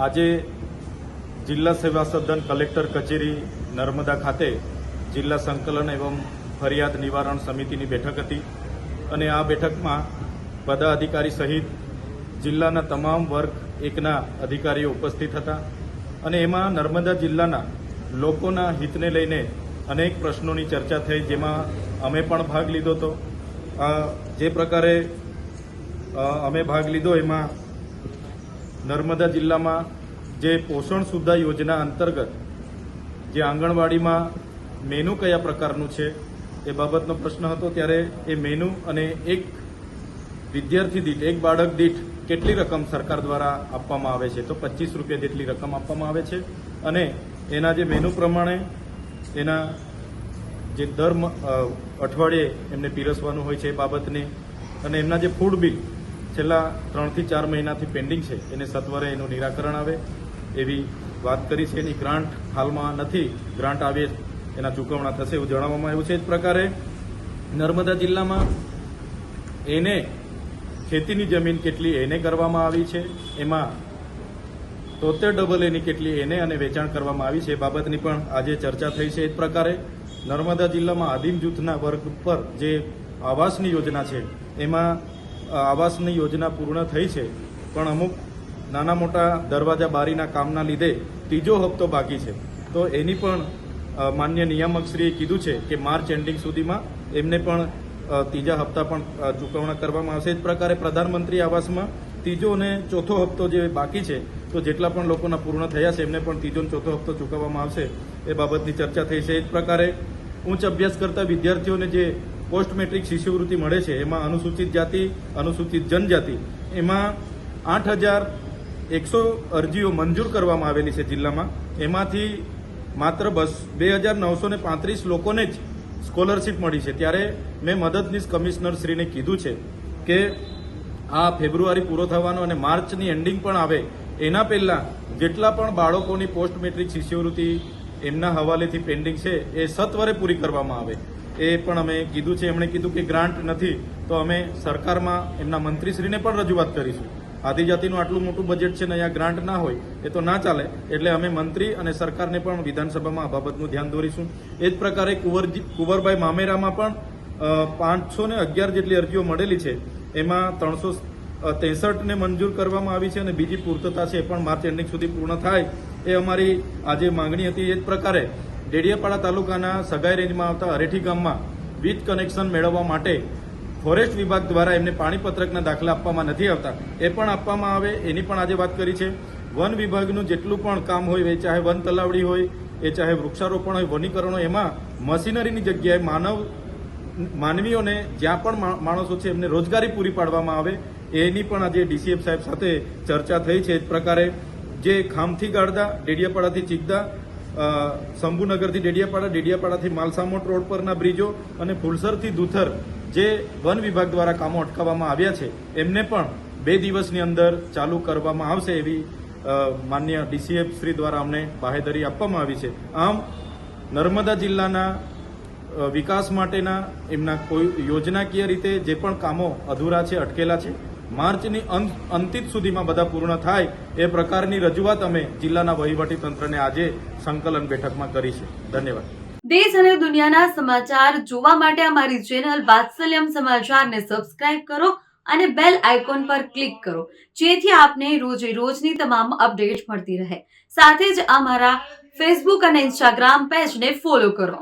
આજે જિલ્લા સેવા સદન કલેક્ટર કચેરી નર્મદા ખાતે જિલ્લા સંકલન એવં ફરિયાદ નિવારણ સમિતિની બેઠક હતી અને આ બેઠકમાં પદાધિકારી સહિત જિલ્લાના તમામ વર્ગ એકના અધિકારીઓ ઉપસ્થિત હતા અને એમાં નર્મદા જિલ્લાના લોકોના હિતને લઈને અનેક પ્રશ્નોની ચર્ચા થઈ, જેમાં અમે પણ ભાગ લીધો હતો. જે પ્રકારે અમે ભાગ લીધો એમાં નર્મદા જિલ્લામાં જે પોષણ સુધા યોજના અંતર્ગત જે આંગણવાડીમાં મેનુ કયા પ્રકારનું છે એ બાબતનો પ્રશ્ન હતો. ત્યારે એ મેનુ અને એક વિદ્યાર્થી દીઠ, એક બાળક દીઠ કેટલી રકમ સરકાર દ્વારા આપવામાં આવે છે, તો 25 રૂપિયા જેટલી રકમ આપવામાં આવે છે અને એના જે મેનુ પ્રમાણે એના જે દર અઠવાડિયે એમને પીરસવાનું હોય છે એ બાબતની અને એમના જે ફૂડ બિલ છેલ્લા 3 થી 4 મહિનાથી પેન્ડિંગ છે એને સત્વરે એનું નિરાકરણ આવે એવી વાત કરી છે. એની ગ્રાન્ટ હાલમાં નથી, ગ્રાન્ટ આવે એના ચૂકવણા થશે એવું જણાવવામાં આવ્યું છે. એ જ પ્રકારે નર્મદા જિલ્લામાં એને ખેતીની જમીન કેટલી એને કરવામાં આવી છે, એમાં 73 એની કેટલી એને અને વેચાણ કરવામાં આવી છે એ બાબતની પણ આજે ચર્ચા થઈ છે. એ જ પ્રકારે નર્મદા જિલ્લામાં આદિમ જૂથના વર્ગ પર જે આવાસની યોજના છે એમાં આવાસની યોજના પૂર્ણ થઈ છે, પણ અમુક નાના મોટા દરવાજા બારીના કામના લીધે ત્રીજો હપ્તો બાકી છે. તો એની પણ માન્ય નિયામકશ્રીએ કીધું છે કે માર્ચ એન્ડિંગ સુધીમાં એમને પણ ત્રીજા હપ્તા પણ ચૂકવણા કરવામાં આવશે. એ જ પ્રકારે પ્રધાનમંત્રી આવાસમાં ત્રીજો અને ચોથો હપ્તો જે બાકી છે, તો જેટલા પણ લોકોના પૂર્ણ થયા છે એમને પણ ત્રીજો અને ચોથો હપ્તો ચૂકવવામાં આવશે એ બાબતની ચર્ચા થઈ છે. એ જ પ્રકારે ઉચ્ચ અભ્યાસ કરતા વિદ્યાર્થીઓને જે પોસ્ટ મેટ્રિક શિષ્યવૃત્તિ મળે છે એમાં અનુસૂચિત જાતિ, અનુસૂચિત જનજાતિ એમાં 8,100 અરજીઓ મંજૂર કરવામાં આવેલી છે જિલ્લામાં. એમાંથી માત્ર 2,935 લોકોને જ સ્કોલરશીપ મળી છે. ત્યારે મેં મદદનીશ કમિશનરશ્રીને કીધું છે કે આ ફેબ્રુઆરી પૂરો થવાનો અને માર્ચની એન્ડિંગ પણ આવે એના પહેલા જેટલા પણ બાળકોની પોસ્ટ મેટ્રિક શિષ્યવૃત્તિ એમના હવાલેથી પેન્ડિંગ છે એ સત્વરે પૂરી કરવામાં આવે એ પણ અમે કીધું છે. એમણે કીધું કે ગ્રાન્ટ નથી તો અમે સરકારમાં એમના મંત્રીશ્રીને પણ રજૂઆત કરીશું. આદિજાતિનું આટલું મોટું બજેટ છે ને અહીંયા ગ્રાન્ટ ના હોય એ તો ના ચાલે, એટલે અમે મંત્રી અને સરકારને પણ વિધાનસભામાં આ બાબતનું ધ્યાન દોરીશું. એ જ પ્રકારે કુંવરભાઈ મામેરામાં પણ 511 જેટલી અરજીઓ મળેલી છે, એમાં 363ને મંજૂર કરવામાં આવી છે અને બીજી પૂર્તતા છે એ પણ માર્ચ એન્ડિંગ સુધી પૂર્ણ થાય એ અમારી આજે માંગણી હતી. એ જ પ્રકારે ડેડિયાપાડા તાલુકાના સગાઈ રેન્જમાં આવતા અરેઠી ગામમાં વીજ કનેક્શન મેળવવા માટે ફોરેસ્ટ વિભાગ દ્વારા એમને પાણીપત્રકના દાખલા આપવામાં નથી આવતા, એ પણ આપવામાં આવે એની પણ આજે વાત કરી છે. વન વિભાગનું જેટલું પણ કામ હોય, એ ચાહે વન તલાવડી હોય, એ ચાહે વૃક્ષારોપણ હોય, વનીકરણ હોય, એમાં મશીનરીની જગ્યાએ માનવીઓને જ્યાં પણ માણસો છે એમને રોજગારી પૂરી પાડવામાં આવે એની પણ આજે ડીસીએફ સાહેબ સાથે ચર્ચા થઈ છે. એ જ પ્રકારે જે ખામથી ગાળદા, ડેડિયાપાડાથી ચીકદા, શંભુનગરથી ડેડિયાપાડા, ડેડિયાપાડાથી માલસામોટ રોડ પરના બ્રિજો અને ફુલસરથી દુથર જે વન વિભાગ દ્વારા કામો અટકાવવામાં આવ્યા છે એમને પણ 2 દિવસની અંદર ચાલુ કરવામાં આવશે એવી માન્ય ડીસીએફ શ્રી દ્વારા અમને બાહેધરી આપવામાં આવી છે. આમ નર્મદા જિલ્લાના વિકાસ માટેના એમના કોઈ યોજનાકીય રીતે જે પણ કામો અધૂરા છે, અટકેલા છે, માર્ચની અંતિમ સુધીમાં બધા પૂર્ણ થાય એ પ્રકારની રજૂઆત અમે જિલ્લાના વહીવટી તંત્રને આજે સંકલન બેઠકમાં કરી છે. ધન્યવાદ. દેશ અને દુનિયાના સમાચાર જોવા માટે અમારી ચેનલ વાત્સલ્યમ સમાચારને સબસ્ક્રાઇબ કરો અને બેલ આઇકોન પર ક્લિક કરો, જેથી આપને રોજે રોજની તમામ અપડેટ મળતી રહે. સાથે જ અમારા ફેસબુક અને ઇન્સ્ટાગ્રામ પેજને ફોલો કરો.